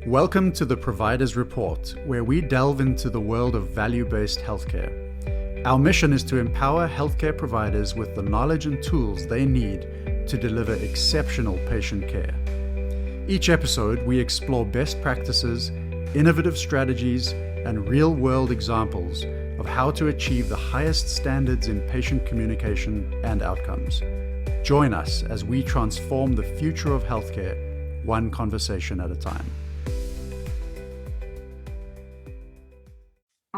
Welcome to the Provider's Report, where we delve into the world of value-based healthcare. Our mission is to empower healthcare providers with the knowledge and tools they need to deliver exceptional patient care. Each episode, we explore best practices, innovative strategies, and real-world examples of how to achieve the highest standards in patient communication and outcomes. Join us as we transform the future of healthcare, one conversation at a time.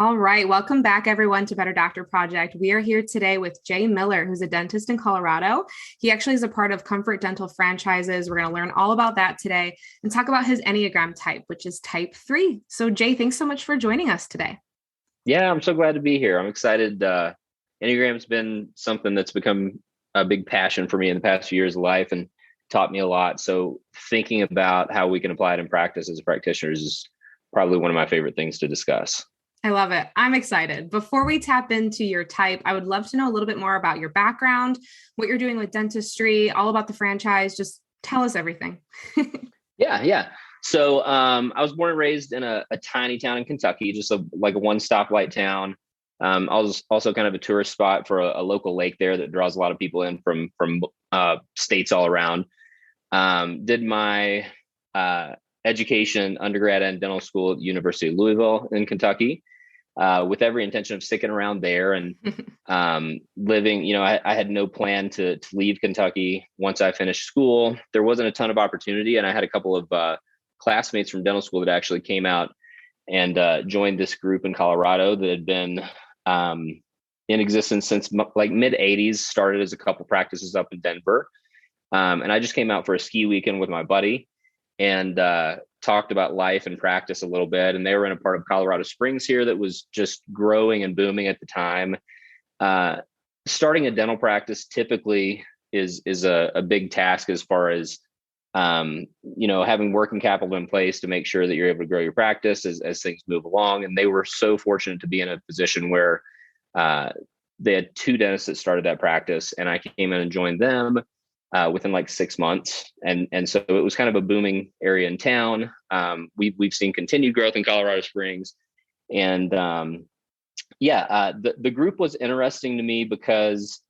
All right. Welcome back, everyone, to Better Doctor Project. We are here today with Jay Miller, who's a dentist in Colorado. He actually is a part of Comfort Dental franchises. We're going to learn all about that today and talk about his Enneagram type, which is type 3. So, Jay, thanks so much for joining us today. Yeah, I'm so glad to be here. I'm excited. Enneagram's been something that's become a big passion for me in the past few years of life and taught me a lot. So thinking about how we can apply it in practice as practitioners is probably one of my favorite things to discuss. I love it. I'm excited. Before we tap into your type, I would love to know a little bit more about your background, what you're doing with dentistry, all about the franchise. Just tell us everything. Yeah. So I was born and raised in a tiny town in Kentucky, just like a one stoplight town. I was also kind of a tourist spot for a local lake there that draws a lot of people in from states all around. Did my education, undergrad and dental school at the University of Louisville in Kentucky, with every intention of sticking around there and living. I had no plan to leave Kentucky once I finished school. There wasn't a ton of opportunity, and I had a couple of classmates from dental school that actually came out and joined this group in Colorado that had been in existence since like mid 80s, started as a couple practices up in Denver. And I just came out for a ski weekend with my buddy and talked about life and practice a little bit. And they were in a part of Colorado Springs here that was just growing and booming at the time. Starting a dental practice typically is a big task as far as having working capital in place to make sure that you're able to grow your practice as things move along. And they were so fortunate to be in a position where they had two dentists that started that practice, and I came in and joined them within like 6 months. And so it was kind of a booming area in town. We've seen continued growth in Colorado Springs. And the group was interesting to me because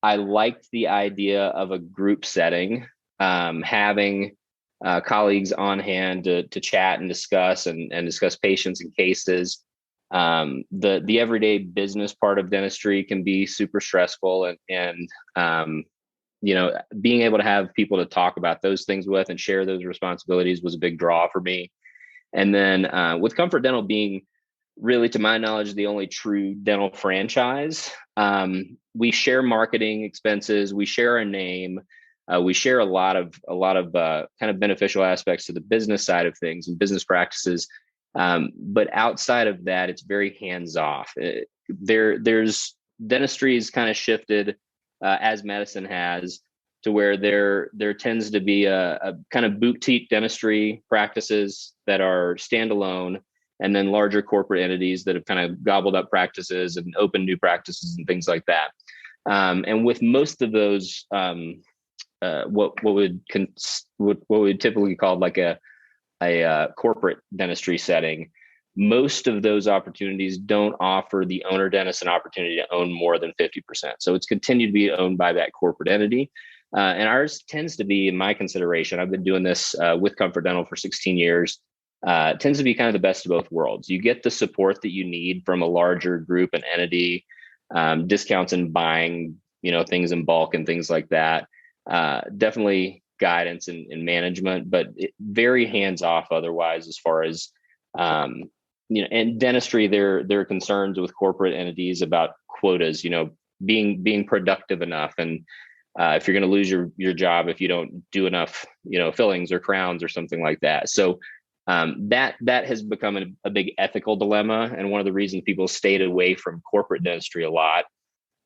I liked the idea of a group setting, having colleagues on hand to chat and discuss patients and cases. The everyday business part of dentistry can be super stressful, and being able to have people to talk about those things with and share those responsibilities was a big draw for me. And then with Comfort Dental being really, to my knowledge, the only true dental franchise, we share marketing expenses, we share a name, we share a lot of kind of beneficial aspects to the business side of things and business practices. But outside of that, it's very hands off. There's dentistry is kind of shifted as medicine has, to where there tends to be a kind of boutique dentistry practices that are standalone, and then larger corporate entities that have kind of gobbled up practices and opened new practices and things like that. And with most of those, what would typically call like a corporate dentistry setting, most of those opportunities don't offer the owner dentist an opportunity to own more than 50%. So it's continued to be owned by that corporate entity. And ours tends to be, in my consideration, I've been doing this with Comfort Dental for 16 years, tends to be kind of the best of both worlds. You get the support that you need from a larger group and entity, discounts in buying, things in bulk and things like that. Definitely guidance and management, but very hands off otherwise, as far as, in dentistry, there are concerns with corporate entities about quotas, being productive enough. And if you're going to lose your job, if you don't do enough, fillings or crowns or something like that. So that has become a big ethical dilemma, and one of the reasons people stayed away from corporate dentistry a lot.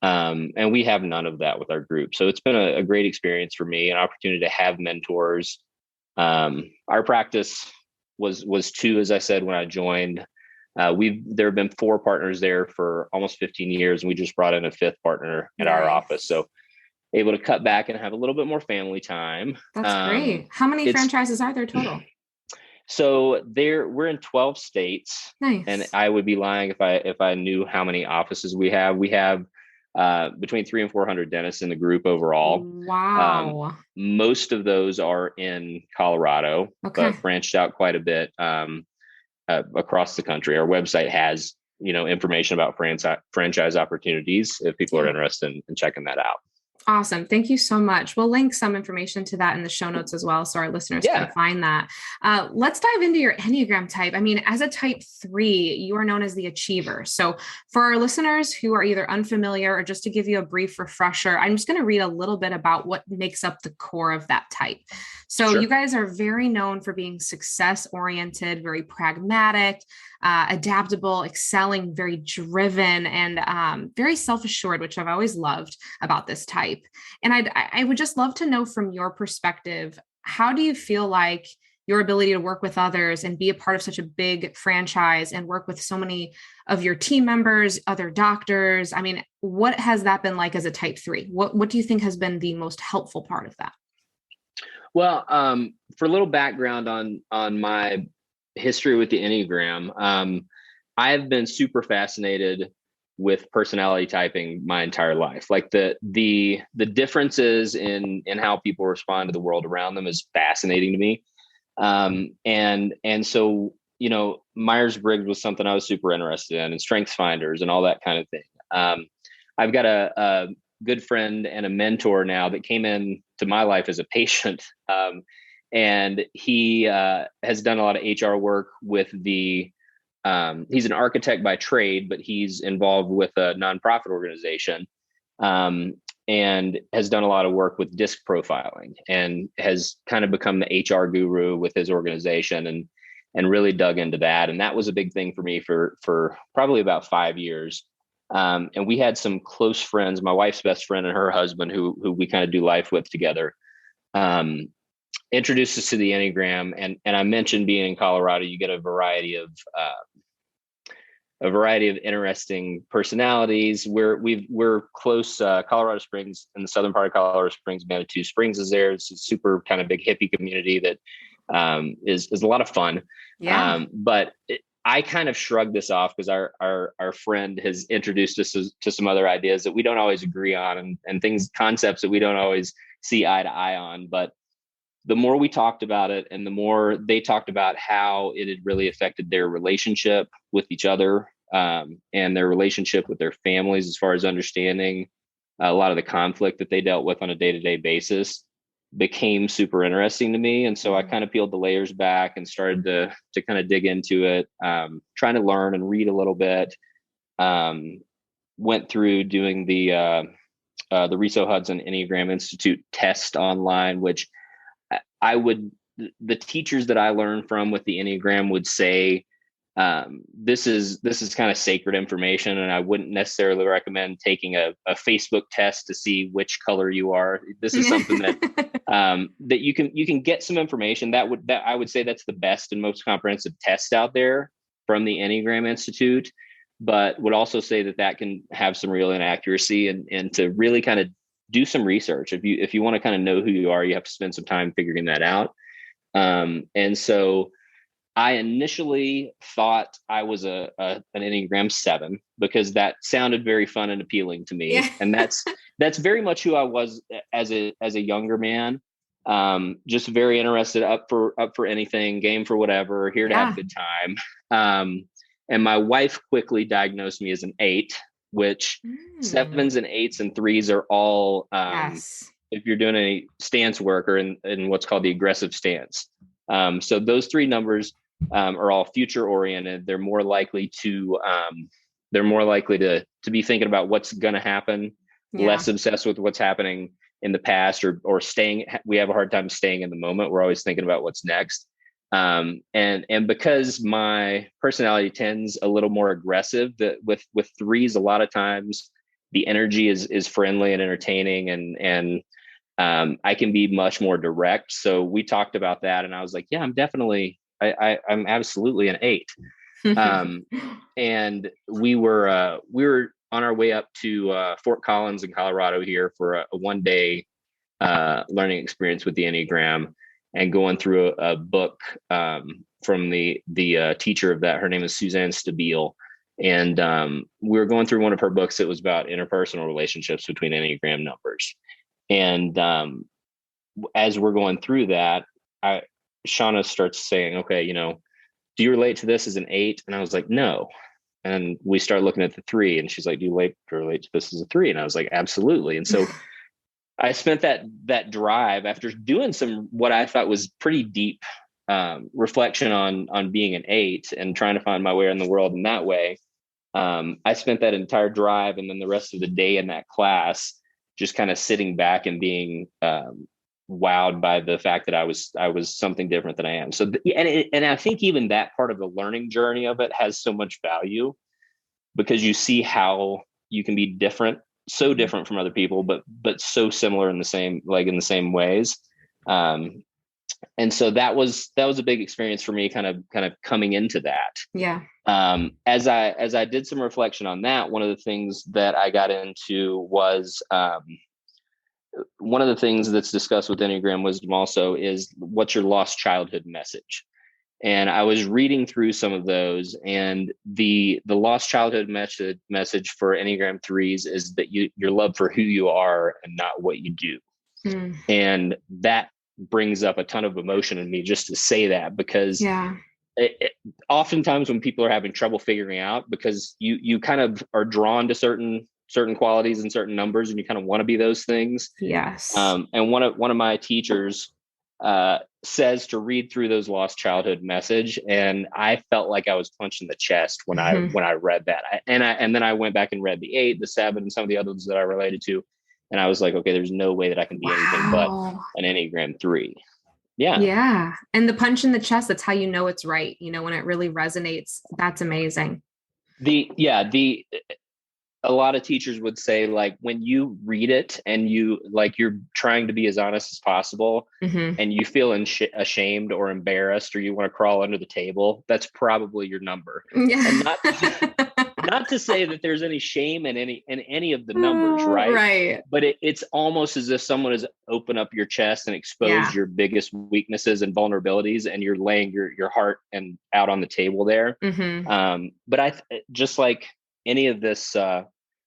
And we have none of that with our group. So it's been a great experience for me, an opportunity to have mentors. Our practice was two, as I said, when I joined. There have been 4 partners there for almost 15 years, and we just brought in a 5th partner at our office. So able to cut back and have a little bit more family time. That's great. How many franchises are there total? So we're in 12 states, and Nice. I would be lying if I knew how many offices we have. We have between 300 and 400 dentists in the group overall. Wow. Most of those are in Colorado, Okay. but branched out quite a bit across the country. Our website has, information about franchise opportunities if people are Yeah. interested in checking that out. Awesome. Thank you so much. We'll link some information to that in the show notes as well, so our listeners can Yeah, find that. Let's dive into your Enneagram type. I mean, as a type 3, you are known as the achiever. So for our listeners who are either unfamiliar or just to give you a brief refresher, I'm just going to read a little bit about what makes up the core of that type. So sure. you guys are very known for being success oriented, very pragmatic, adaptable, excelling, very driven, and very self-assured, which I've always loved about this type. And I would just love to know from your perspective, how do you feel like your ability to work with others and be a part of such a big franchise and work with so many of your team members, other doctors? I mean, what has that been like as a type 3? What do you think has been the most helpful part of that? Well, for a little background on my history with the Enneagram, I've been super fascinated with personality typing my entire life. Like the differences in how people respond to the world around them is fascinating to me. And so, Myers-Briggs was something I was super interested in, and Strengths Finders and all that kind of thing. I've got a good friend and a mentor now that came in to my life as a patient. And he has done a lot of HR work with he's an architect by trade, but he's involved with a nonprofit organization, and has done a lot of work with disc profiling, and has kind of become the HR guru with his organization, and really dug into that. And that was a big thing for me for probably about 5 years. And we had some close friends, my wife's best friend and her husband, who we kind of do life with together, introduced us to the Enneagram. And I mentioned being in Colorado, you get a variety of interesting personalities. We're close. Colorado Springs, in the southern part of Colorado Springs, Manitou Springs is there. It's a super kind of big hippie community that is a lot of fun. Yeah. But I kind of shrugged this off because our friend has introduced us to some other ideas that we don't always agree on, and concepts that we don't always see eye to eye on. But the more we talked about it, and the more they talked about how it had really affected their relationship with each other, and their relationship with their families, as far as understanding a lot of the conflict that they dealt with on a day-to-day basis, became super interesting to me. And so I kind of peeled the layers back and started to kind of dig into it, trying to learn and read a little bit. Went through doing the Riso Hudson Enneagram Institute test online, which the teachers that I learned from with the Enneagram would say, this is kind of sacred information, and I wouldn't necessarily recommend taking a Facebook test to see which color you are. This is something that that you can get some information that I would say that's the best and most comprehensive test out there from the Enneagram Institute, but would also say that can have some real inaccuracy, and to really kind of do some research. If you want to kind of know who you are, you have to spend some time figuring that out. And so I initially thought I was an Enneagram 7 because that sounded very fun and appealing to me. Yeah. And that's very much who I was as a younger man. Just very interested, up for anything, game for whatever, here to have a good time. And my wife quickly diagnosed me as an 8, which 7s and 8s and 3s are all, Yes. if you're doing any stance work, or in what's called the aggressive stance. So those 3 numbers are all future oriented. They're more likely to be thinking about what's going to happen, less obsessed with what's happening in the past, or staying. We have a hard time staying in the moment. We're always thinking about what's next. And because my personality tends a little more aggressive, that with 3s, a lot of times the energy is friendly and entertaining, and I can be much more direct. So we talked about that, and I was like, yeah, I'm absolutely an 8. And we were on our way up to Fort Collins in Colorado here for a 1-day learning experience with the Enneagram, and going through a book the teacher of that. Her name is Suzanne Stabile. And we were going through one of her books that was about interpersonal relationships between Enneagram numbers. And as we're going through that, Shauna starts saying, okay, do you relate to this as an 8? And I was like, no. And we start looking at the 3, and she's like, do you relate to this as a 3? And I was like, absolutely. And so I spent that drive after doing some, what I thought was pretty deep reflection on being an 8 and trying to find my way in the world in that way. I spent that entire drive and then the rest of the day in that class just kind of sitting back and being wowed by the fact that I was something different than I am. So, and I think even that part of the learning journey of it has so much value, because you see how you can be different, so different from other people, but so similar in the same ways. And so that was a big experience for me, kind of coming into that. Yeah. As I did some reflection on that, one of the things that I got into was, one of the things that's discussed with Enneagram Wisdom also is, what's your lost childhood message? And I was reading through some of those, and the lost childhood message for Enneagram 3s is that your love for who you are and not what you do. And that brings up a ton of emotion in me just to say that, because oftentimes when people are having trouble figuring out, because you kind of are drawn to certain qualities and certain numbers, and you kind of want to be those things. Yes. And one of my teachers says to read through those lost childhood message, and I felt like I was punched in the chest when I read that. And then I went back and read the 8, the 7, and some of the others that I related to, and I was like, okay, there's no way that I can be anything but an Enneagram 3. Yeah. Yeah. And the punch in the chest, that's how you know it's right. When it really resonates, that's amazing. A lot of teachers would say, like, when you read it and you're trying to be as honest as possible, and you feel ashamed or embarrassed, or you want to crawl under the table, that's probably your number. Yeah. And not to say that there's any shame in any of the numbers, right? Right. But it's almost as if someone has opened up your chest and exposed your biggest weaknesses and vulnerabilities, and you're laying your heart and out on the table there. But I just like any of this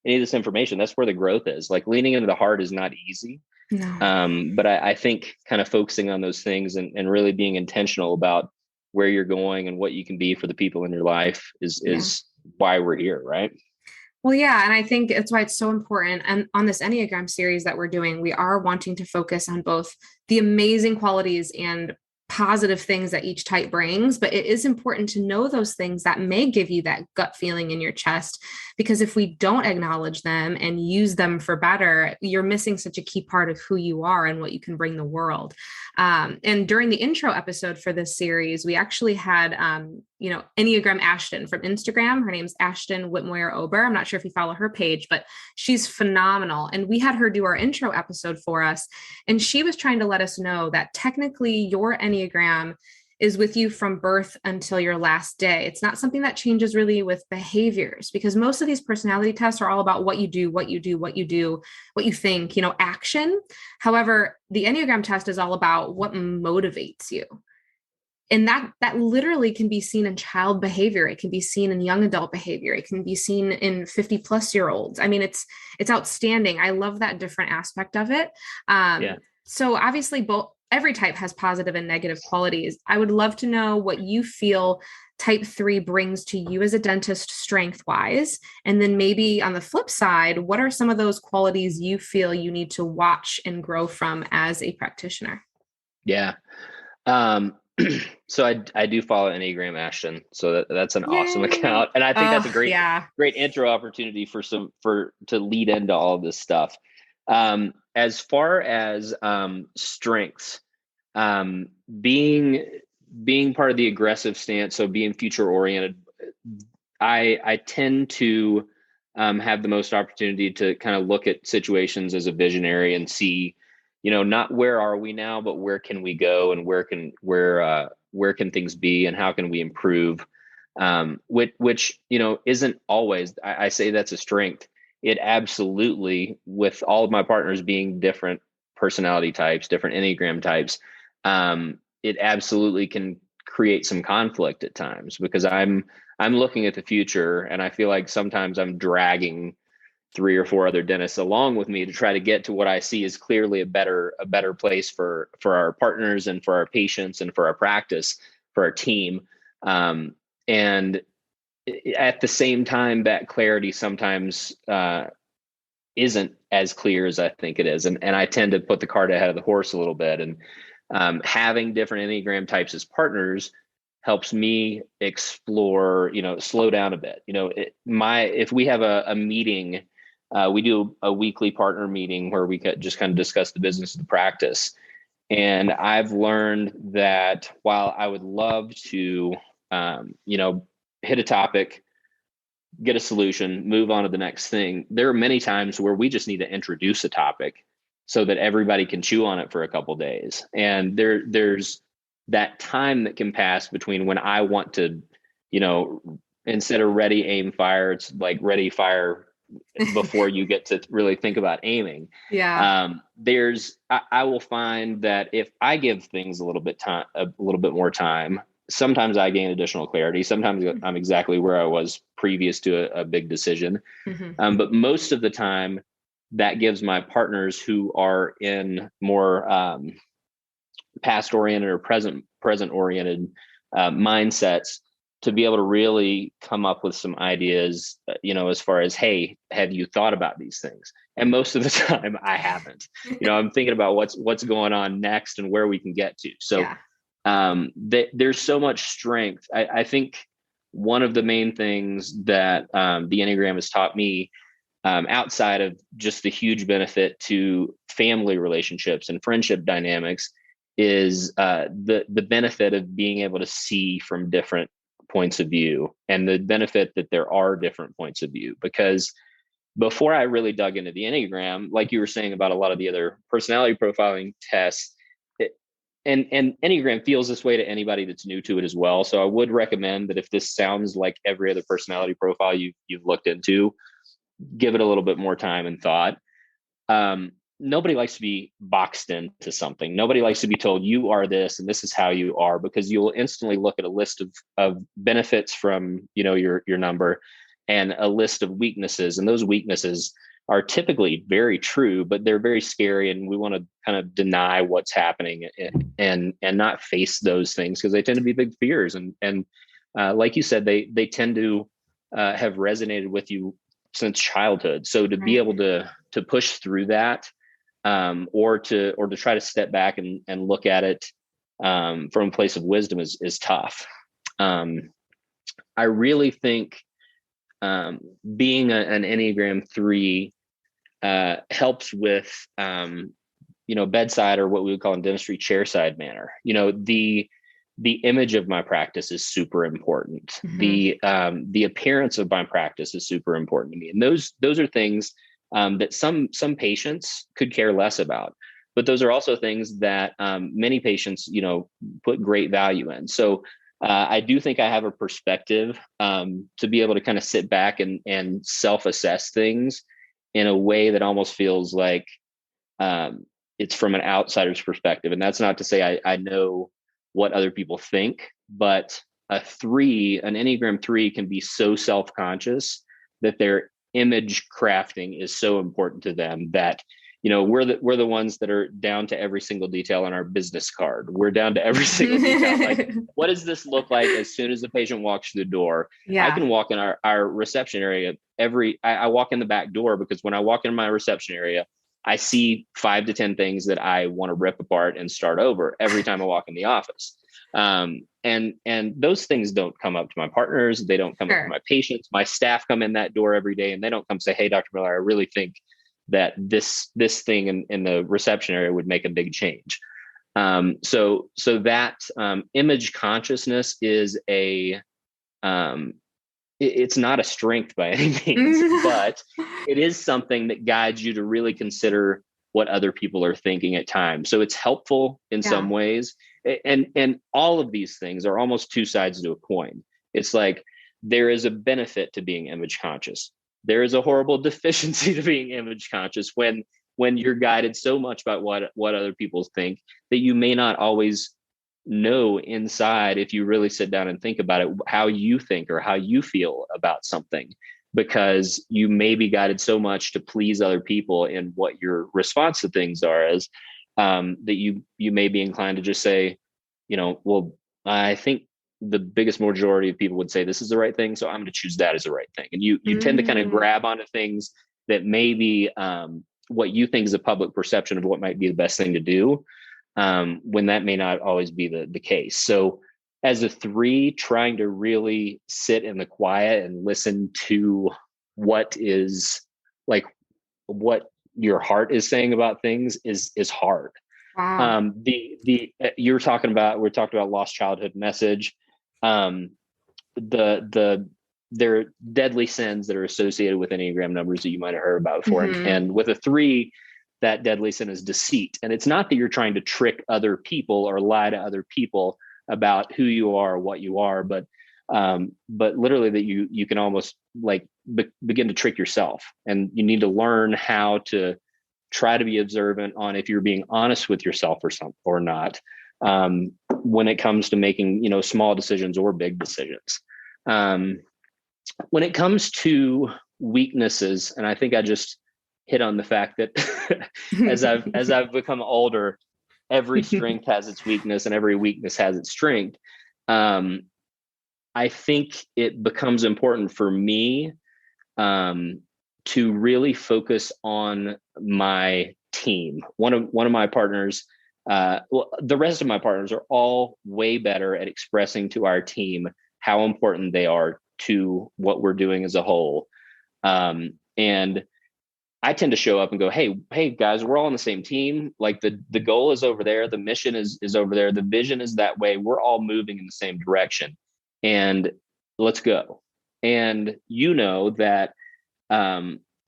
information, that's where the growth is. Like, leaning into the heart is not easy. No. But I think kind of focusing on those things and really being intentional about where you're going and what you can be for the people in your life is why we're here, right? Well, yeah. And I think it's why it's so important. And on this Enneagram series that we're doing, we are wanting to focus on both the amazing qualities and positive things that each type brings, but it is important to know those things that may give you that gut feeling in your chest, because if we don't acknowledge them and use them for better, you're missing such a key part of who you are and what you can bring the world. And during the intro episode for this series, we actually had, Enneagram Ashton from Instagram. Her name's Ashton Whitmoyer Ober. I'm not sure if you follow her page, but she's phenomenal. And we had her do our intro episode for us. And she was trying to let us know that technically your Enneagram is with you from birth until your last day. It's not something that changes really with behaviors, because most of these personality tests are all about what you do, what you think, action. However, the Enneagram test is all about what motivates you. And that literally can be seen in child behavior. It can be seen in young adult behavior. It can be seen in 50-plus-year-olds. I mean, it's outstanding. I love that different aspect of it. So obviously every type has positive and negative qualities. I would love to know what you feel type 3 brings to you as a dentist strength wise. And then maybe on the flip side, what are some of those qualities you feel you need to watch and grow from as a practitioner? Yeah. So I do follow Enneagram Ashton. So that's an awesome account. And I think that's a great intro opportunity to lead into all of this stuff. As far as strengths, being part of the aggressive stance, so being future oriented, I tend to have the most opportunity to kind of look at situations as a visionary and see, not where are we now, but where can we go, and where can things be, and how can we improve? Which isn't always. I say that's a strength. It absolutely, with all of my partners being different personality types, different Enneagram types, it absolutely can create some conflict at times, because I'm looking at the future, and I feel like sometimes I'm dragging 3 or 4 other dentists along with me to try to get to what I see as clearly a better place for our partners and for our patients and for our practice, for our team. And at the same time, that clarity sometimes isn't as clear as I think it is. And I tend to put the cart ahead of the horse a little bit. And having different Enneagram types as partners helps me explore, slow down a bit. If we have a meeting, we do a weekly partner meeting where we just kind of discuss the business of the practice. And I've learned that while I would love to, hit a topic, get a solution, move on to the next thing, there are many times where we just need to introduce a topic so that everybody can chew on it for a couple of days. And there's that time that can pass between when I want to, instead of ready, aim, fire, it's like ready, fire before you get to really think about aiming. Yeah. I will find that if I give things a little bit more time, sometimes I gain additional clarity. Sometimes I'm exactly where I was previous to a big decision. Mm-hmm. But most of the time, that gives my partners who are in more past oriented or present oriented mindsets to be able to really come up with some ideas, as far as, hey, have you thought about these things? And most of the time I haven't. I'm thinking about what's going on next and where we can get to. So there's so much strength. I think one of the main things that the Enneagram has taught me, outside of just the huge benefit to family relationships and friendship dynamics, is the benefit of being able to see from different points of view, and the benefit that there are different points of view. Because before I really dug into the Enneagram, like you were saying about a lot of the other personality profiling tests, and Enneagram feels this way to anybody that's new to it as well. So I would recommend that if this sounds like every other personality profile you've looked into, give it a little bit more time and thought. Nobody likes to be boxed into something. Nobody likes to be told you are this and this is how you are, because you'll instantly look at a list of benefits from your number and a list of weaknesses, and those weaknesses are typically very true, but they're very scary, and we want to kind of deny what's happening and not face those things, because they tend to be big fears, and like you said, they tend to have resonated with you since childhood. So to be able to push through that, or to try to step back and look at it from a place of wisdom is tough. I really think being an Enneagram 3 helps with bedside, or what we would call in dentistry, chairside manner. The image of my practice is super important. Mm-hmm. The appearance of my practice is super important to me, and those are things that some patients could care less about, but those are also things that many patients put great value in. So I do think I have a perspective to be able to kind of sit back and self-assess things in a way that almost feels like it's from an outsider's perspective. And that's not to say I know what other people think, but an Enneagram 3 can be so self-conscious that their image crafting is so important to them that, we're the ones that are down to every single detail on our business card. We're down to every single detail. Like, what does this look like as soon as the patient walks through the door? Yeah. I can walk in our reception area. I walk in the back door, because when I walk in my reception area, I see 5 to 10 things that I want to rip apart and start over every time I walk in the office. And those things don't come up to my partners. They don't come up to my patients. My staff come in that door every day, and they don't come say, "Hey, Dr. Miller, I really think that this thing in the reception area would make a big change." So that image consciousness is it's not a strength by any means, but it is something that guides you to really consider what other people are thinking at times. So it's helpful in some ways. And all of these things are almost two sides to a coin. It's like, there is a benefit to being image conscious. There is a horrible deficiency to being image conscious when you're guided so much by what other people think that you may not always know inside, if you really sit down and think about it, how you think or how you feel about something, because you may be guided so much to please other people in what your response to things are, as that you may be inclined to just say, well, I think the biggest majority of people would say this is the right thing, so I'm going to choose that as the right thing. And you tend to kind of grab onto things that may be what you think is a public perception of what might be the best thing to do, when that may not always be the case. So as a 3, trying to really sit in the quiet and listen to what your heart is saying about things is hard. Wow. We're talking about lost childhood message. There are deadly sins that are associated with Enneagram numbers that you might have heard about before. And with a 3, that deadly sin is deceit. And it's not that you're trying to trick other people or lie to other people about who you are or what you are, but literally that you can almost begin to trick yourself. And you need to learn how to try to be observant on if you're being honest with yourself or not, when it comes to making, small decisions or big decisions. When it comes to weaknesses, and I think I just hit on the fact that as I've become older, every strength has its weakness and every weakness has its strength. I think it becomes important for me to really focus on my team. One of my partners, the rest of my partners are all way better at expressing to our team how important they are to what we're doing as a whole. And I tend to show up and go, hey guys, we're all on the same team. Like the goal is over there. The mission is over there. The vision is that way. We're all moving in the same direction, and let's go. And that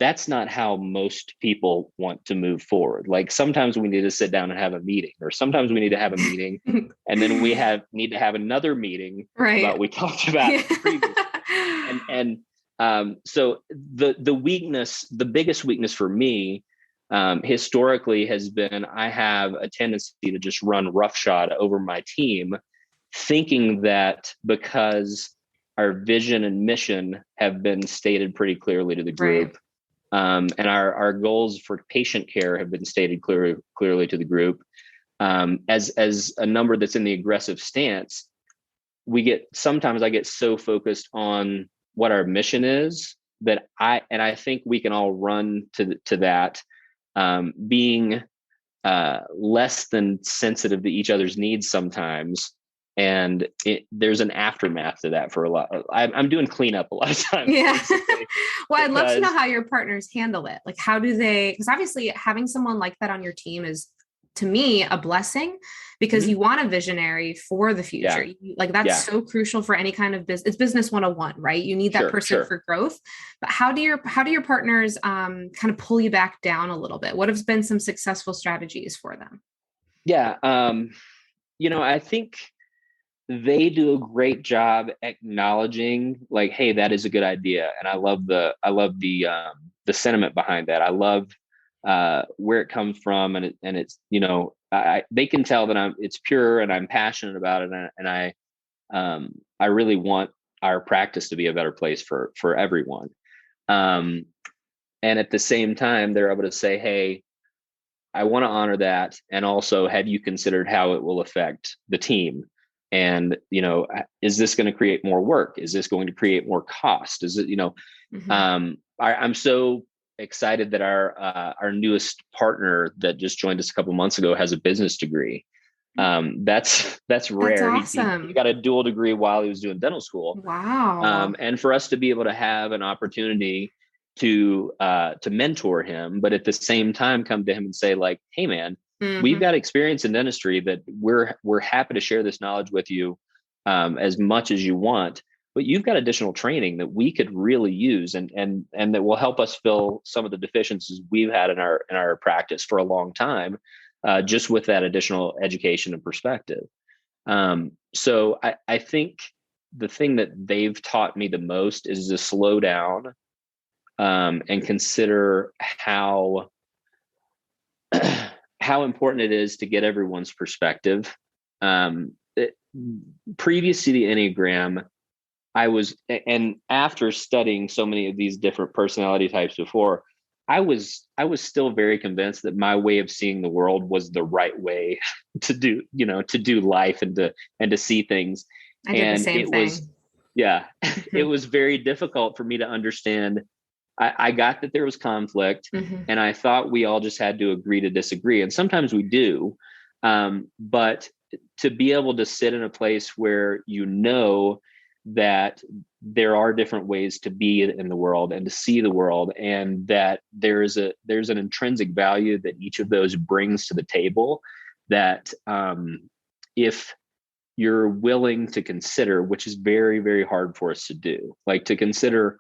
that's not how most people want to move forward. Like sometimes we need to sit down and have a meeting, or sometimes we need to have a meeting and then we need to have another meeting about what we talked about previously. So the biggest weakness for me historically has been, I have a tendency to just run roughshod over my team, thinking that because our vision and mission have been stated pretty clearly to the group, and our goals for patient care have been stated clearly to the group, as a number that's in the aggressive stance, sometimes I get so focused on what our mission is that I think we can all run to that, being less than sensitive to each other's needs sometimes. And there's an aftermath to that for a lot. I'm doing cleanup a lot of times. Yeah. Well, I'd love to know how your partners handle it. Like, how do they, because obviously having someone like that on your team is, to me, a blessing, because you want a visionary for the future. That's so crucial for any kind of business. It's business 101, right? You need that person for growth. But how do your partners kind of pull you back down a little bit? What have been some successful strategies for them? Yeah. I think they do a great job acknowledging, like, hey, that is a good idea. And I love the sentiment behind that. I love where it comes from, and it's they can tell that it's pure and I'm passionate about it, and I really want our practice to be a better place for everyone. And at the same time, they're able to say, hey, I want to honor that, and also, have you considered how it will affect the team? And is this going to create more work? Is this going to create more cost? Is it I'm so excited that our newest partner that just joined us a couple months ago has a business degree. That's rare. That's awesome. He got a dual degree while he was doing dental school. Wow. And for us to be able to have an opportunity to mentor him, but at the same time come to him and say, like, hey man, we've got experience in dentistry that we're happy to share this knowledge with you as much as you want, but you've got additional training that we could really use and that will help us fill some of the deficiencies we've had in our practice for a long time, just with that additional education and perspective. So I think the thing that they've taught me the most is to slow down and consider how important it is to get everyone's perspective. previous to the Enneagram, and after studying so many of these different personality types before, I was still very convinced that my way of seeing the world was the right way to do life and to see things. I did the same thing. It was very difficult for me to understand. I got that there was conflict, and I thought we all just had to agree to disagree. And sometimes we do. But to be able to sit in a place where that there are different ways to be in the world and to see the world, and that there's an intrinsic value that each of those brings to the table, that if you're willing to consider, which is very, very hard for us to do, like to consider,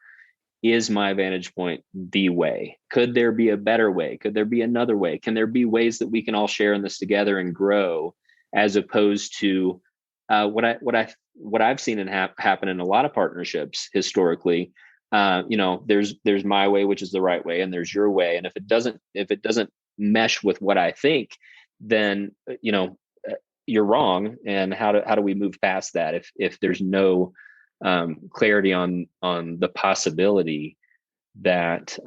is my vantage point the way? Could there be a better way? Could there be another way? Can there be ways that we can all share in this together and grow, as opposed to what I've seen happen in a lot of partnerships historically? There's my way, which is the right way, and there's your way. And if it doesn't mesh with what I think, then you're wrong. And how do we move past that if there's no clarity on the possibility that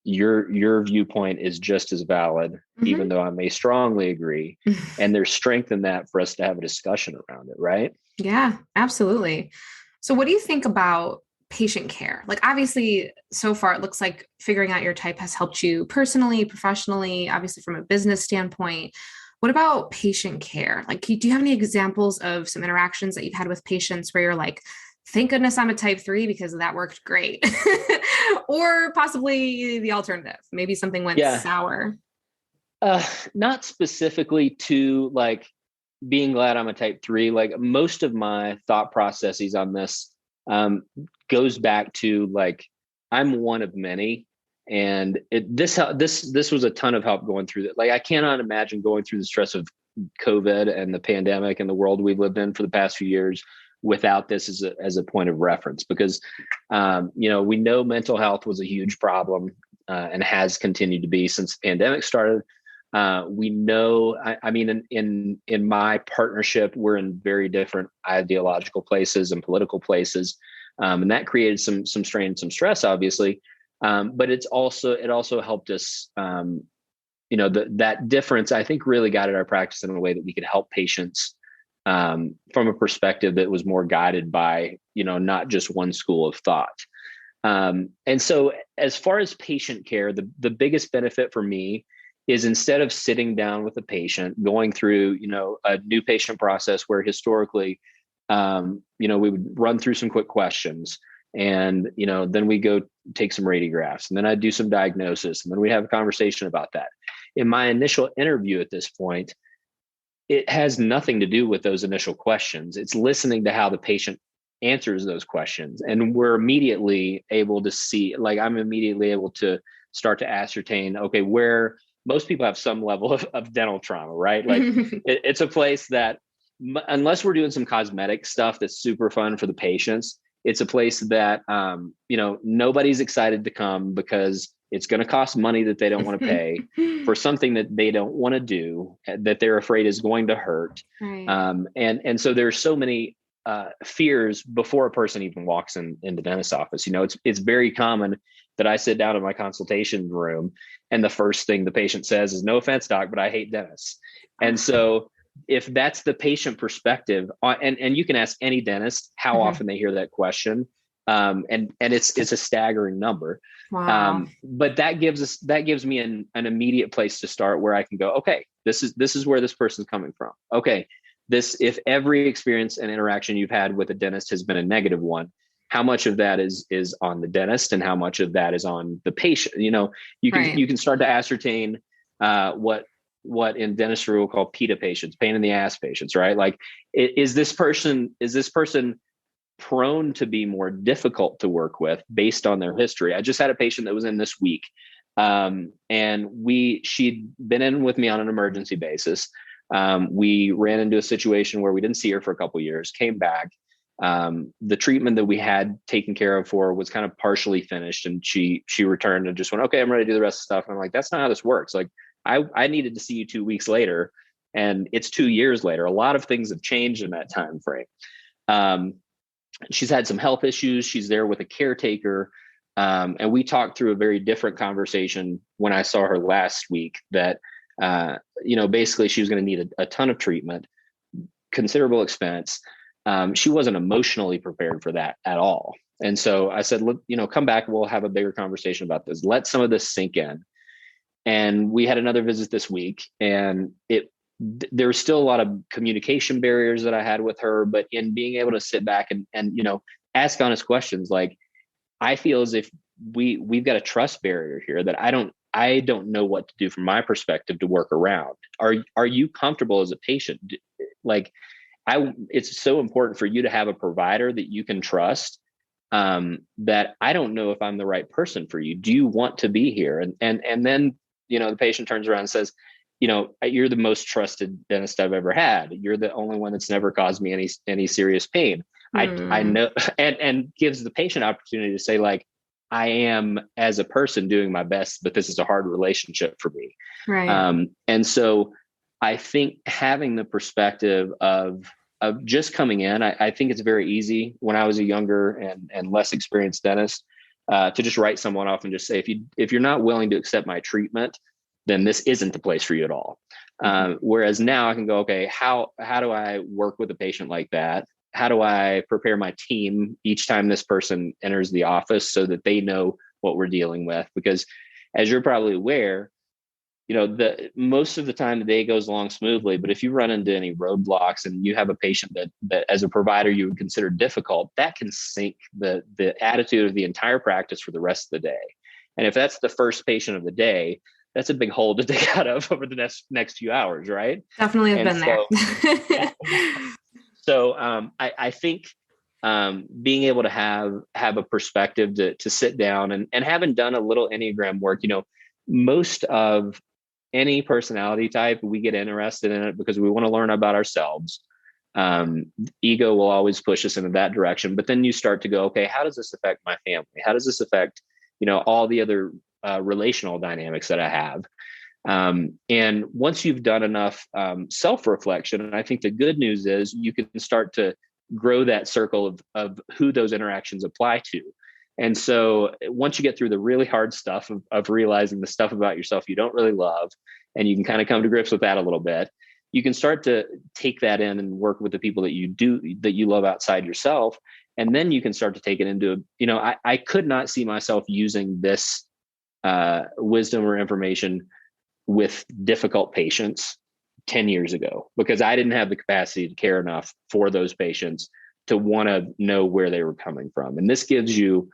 your viewpoint is just as valid, even though I may strongly agree, and there's strength in that for us to have a discussion around it, right? Yeah, absolutely. So what do you think about patient care? Like, obviously, so far it looks like figuring out your type has helped you personally, professionally, obviously from a business standpoint. What about patient care? Like, do you have any examples of some interactions that you've had with patients where you're like, thank goodness I'm a type 3 because that worked great? Or possibly the alternative, maybe something went sour. Not specifically to like being glad I'm a type 3. Like, most of my thought processes on this goes back to, like, I'm one of many. And this was a ton of help going through that. Like, I cannot imagine going through the stress of COVID and the pandemic and the world we've lived in for the past few years without this as a point of reference, because we know mental health was a huge problem and has continued to be since the pandemic started. We know, in my partnership, we're in very different ideological places and political places, and that created some strain and some stress, obviously. But it also helped us, that difference, I think, really guided our practice in a way that we could help patients from a perspective that was more guided by, not just one school of thought. And so as far as patient care, the biggest benefit for me is, instead of sitting down with a patient, going through, a new patient process where historically, we would run through some quick questions, and, then we go take some radiographs, and then I'd do some diagnosis, and then we'd have a conversation about that. In my initial interview at this point, it has nothing to do with those initial questions. It's listening to how the patient answers those questions. And we're immediately able to see, like, I'm immediately able to start to ascertain, okay, where most people have some level of dental trauma, right? Like, it's a place that, unless we're doing some cosmetic stuff that's super fun for the patients, it's a place that, nobody's excited to come, because it's going to cost money that they don't want to pay for something that they don't want to do, that they're afraid is going to hurt. Right. And so there's so many fears before a person even walks in the dentist's office. It's very common that I sit down in my consultation room, and the first thing the patient says is, "No offense, doc, but I hate dentists." And so if that's the patient perspective, and you can ask any dentist how often they hear that question, and it's a staggering number. Wow. But that gives me an immediate place to start, where I can go, okay, this is where this person's coming from. Okay, if every experience and interaction you've had with a dentist has been a negative one, how much of that is on the dentist, and how much of that is on the patient? You can start to ascertain what in dentistry we'll call PITA patients, pain in the ass patients, right? Like, is this person prone to be more difficult to work with based on their history? I just had a patient that was in this week, and she'd been in with me on an emergency basis. We ran into a situation where we didn't see her for a couple of years, came back. The treatment that we had taken care of for her was kind of partially finished, and she returned and just went, "Okay, I'm ready to do the rest of the stuff." And I'm like, "That's not how this works. Like, I needed to see you 2 weeks later And it's 2 years later. A lot of things have changed in that time frame. She's had some health issues. She's there with a caretaker. And we talked through a very different conversation when I saw her last week that, basically she was going to need a ton of treatment, considerable expense. She wasn't emotionally prepared for that at all. And so I said, look, come back. We'll have a bigger conversation about this. Let some of this sink in. And we had another visit this week, and there was still a lot of communication barriers that I had with her, but in being able to sit back and ask honest questions, like, I feel as if we've got a trust barrier here that I don't know what to do from my perspective to work around. Are you comfortable as a patient? Like, it's so important for you to have a provider that you can trust, that I don't know if I'm the right person for you. Do you want to be here? And then, the patient turns around and says, you're the most trusted dentist I've ever had. You're the only one that's never caused me any serious pain. I know, and gives the patient opportunity to say, like, I am as a person doing my best, but this is a hard relationship for me. Right. And so I think having the perspective of just coming in, I think it's very easy when I was a younger and less experienced dentist, to just write someone off and just say, if you're not willing to accept my treatment, then this isn't the place for you at all. Whereas now I can go, okay, how do I work with a patient like that? How do I prepare my team each time this person enters the office so that they know what we're dealing with? Because as you're probably aware, the most of the time the day goes along smoothly, but if you run into any roadblocks and you have a patient that as a provider you would consider difficult, that can sink the attitude of the entire practice for the rest of the day. And if that's the first patient of the day, that's a big hole to dig out of over the next few hours, right? Definitely have been there. So I think being able to have a perspective to sit down and having done a little Enneagram work, most of any personality type, we get interested in it because we want to learn about ourselves. Ego will always push us into that direction, but then you start to go, okay, how does this affect my family? How does this affect, all the other relational dynamics that I have? And once you've done enough self-reflection, and I think the good news is you can start to grow that circle of who those interactions apply to. And so once you get through the really hard stuff of realizing the stuff about yourself you don't really love, and you can kind of come to grips with that a little bit, you can start to take that in and work with the people that you love outside yourself. And then you can start to take it into, I could not see myself using this wisdom or information with difficult patients 10 years ago, because I didn't have the capacity to care enough for those patients to want to know where they were coming from. And this gives you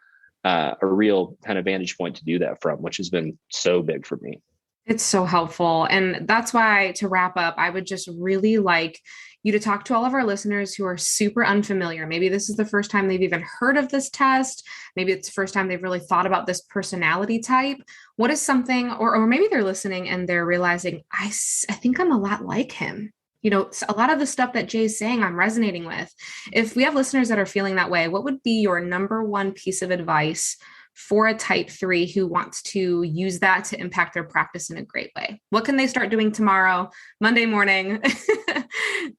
a real kind of vantage point to do that from, which has been so big for me. It's so helpful. And that's why, to wrap up, I would just really like you to talk to all of our listeners who are super unfamiliar. Maybe this is the first time they've even heard of this test. Maybe it's the first time they've really thought about this personality type. What is something, or maybe they're listening and they're realizing, I think I'm a lot like him. A lot of the stuff that Jay's saying, I'm resonating with. If we have listeners that are feeling that way, what would be your number one piece of advice for a type 3 who wants to use that to impact their practice in a great way? What can they start doing tomorrow, Monday morning,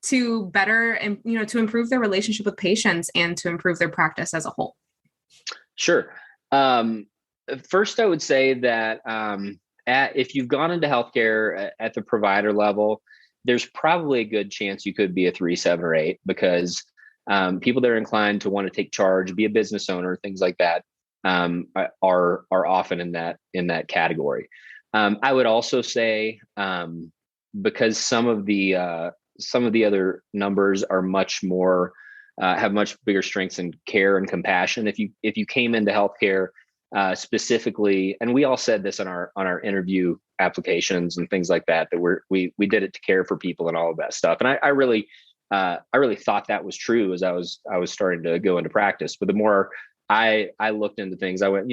to better and, to improve their relationship with patients and to improve their practice as a whole? Sure. First, I would say that if you've gone into healthcare at the provider level, there's probably a good chance you could be a 3, 7, or 8, because people that are inclined to want to take charge, be a business owner, things like that, are often in that category. I would also say, because some of the other numbers are much more have much bigger strengths in care and compassion. If you came into healthcare specifically, and we all said this on our interview applications and things like that, that we did it to care for people and all of that stuff. And I really thought that was true as I was starting to go into practice. But the more I looked into things, I went,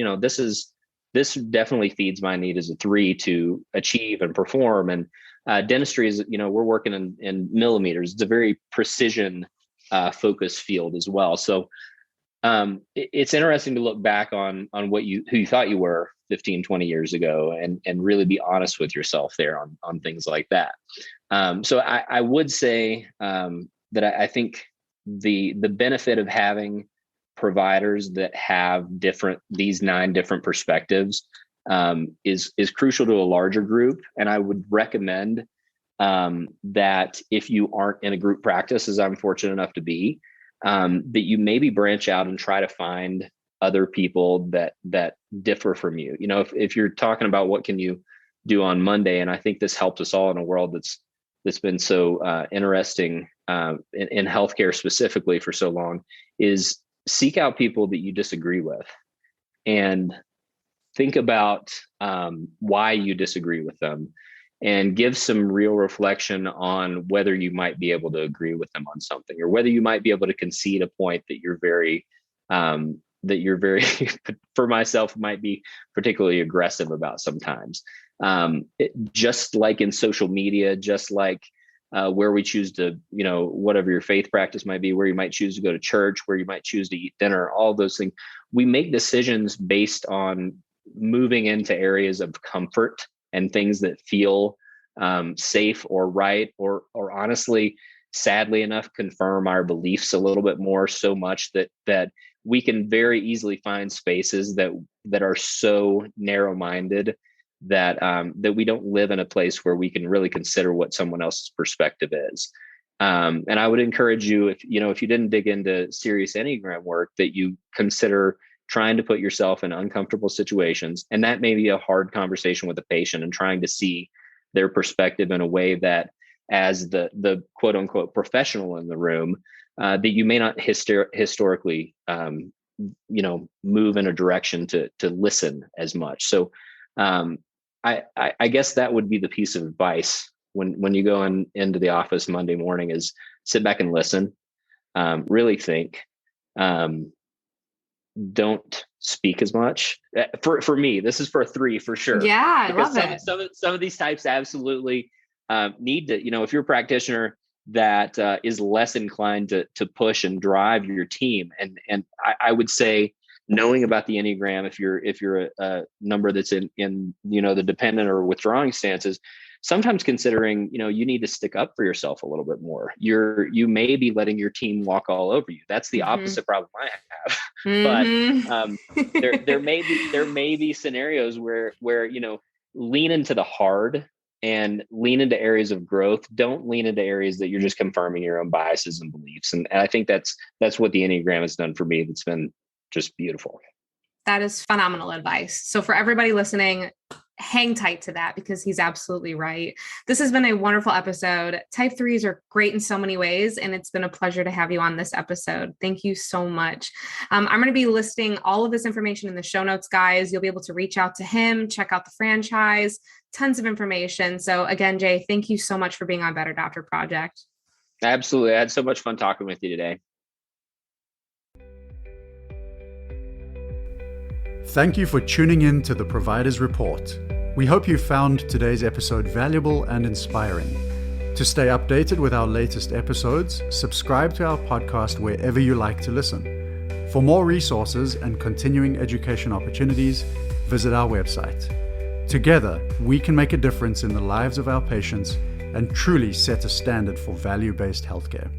this definitely feeds my need as a 3 to achieve and perform. And dentistry is, we're working in millimeters. It's a very precision focused field as well. So it's interesting to look back on who you thought you were 15, 20 years ago and really be honest with yourself there on things like that. So I would say that I think the benefit of having providers that have these 9 different perspectives is crucial to a larger group. And I would recommend that if you aren't in a group practice, as I'm fortunate enough to be, that you maybe branch out and try to find other people that differ from you. You know, if you're talking about what can you do on Monday, and I think this helped us all in a world that's been so interesting in healthcare specifically for so long, is seek out people that you disagree with and think about why you disagree with them, and give some real reflection on whether you might be able to agree with them on something, or whether you might be able to concede a point that you're very for myself, might be particularly aggressive about sometimes. Just like in social media, just like where we choose to, whatever your faith practice might be, where you might choose to go to church, where you might choose to eat dinner, all those things, we make decisions based on moving into areas of comfort and things that feel safe or right, or honestly, sadly enough, confirm our beliefs a little bit more, so much that we can very easily find spaces that are so narrow-minded that we don't live in a place where we can really consider what someone else's perspective is. And I would encourage you, if you didn't dig into serious Enneagram work, that you consider trying to put yourself in uncomfortable situations. And that may be a hard conversation with a patient, and trying to see their perspective in a way that, as the quote unquote professional in the room, that you may not historically, move in a direction to listen as much. So I guess that would be the piece of advice when you go into the office Monday morning, is sit back and listen, really think, don't speak as much. For me, this is for a 3 for sure. Yeah, I because love it. Some of these types absolutely need to, if you're a practitioner that is less inclined to push and drive your team, and I would say, knowing about the Enneagram, if you're a number that's in the dependent or withdrawing stances, sometimes considering, you need to stick up for yourself a little bit more. You may be letting your team walk all over you. That's the opposite problem I have. But there may be scenarios where lean into the hard and lean into areas of growth. Don't lean into areas that you're just confirming your own biases and beliefs. And I think that's what the Enneagram has done for me. That's been just beautiful. That is phenomenal advice. So for everybody listening, hang tight to that, because he's absolutely right. This has been a wonderful episode. Type 3s are great in so many ways, and it's been a pleasure to have you on this episode. Thank you so much. I'm going to be listing all of this information in the show notes, guys. You'll be able to reach out to him, check out the franchise, tons of information. So again, Jay, thank you so much for being on Better Doctor Project. Absolutely. I had so much fun talking with you today. Thank you for tuning in to the Provider's Report. We hope you found today's episode valuable and inspiring. To stay updated with our latest episodes, subscribe to our podcast wherever you like to listen. For more resources and continuing education opportunities, visit our website. Together, we can make a difference in the lives of our patients and truly set a standard for value-based healthcare.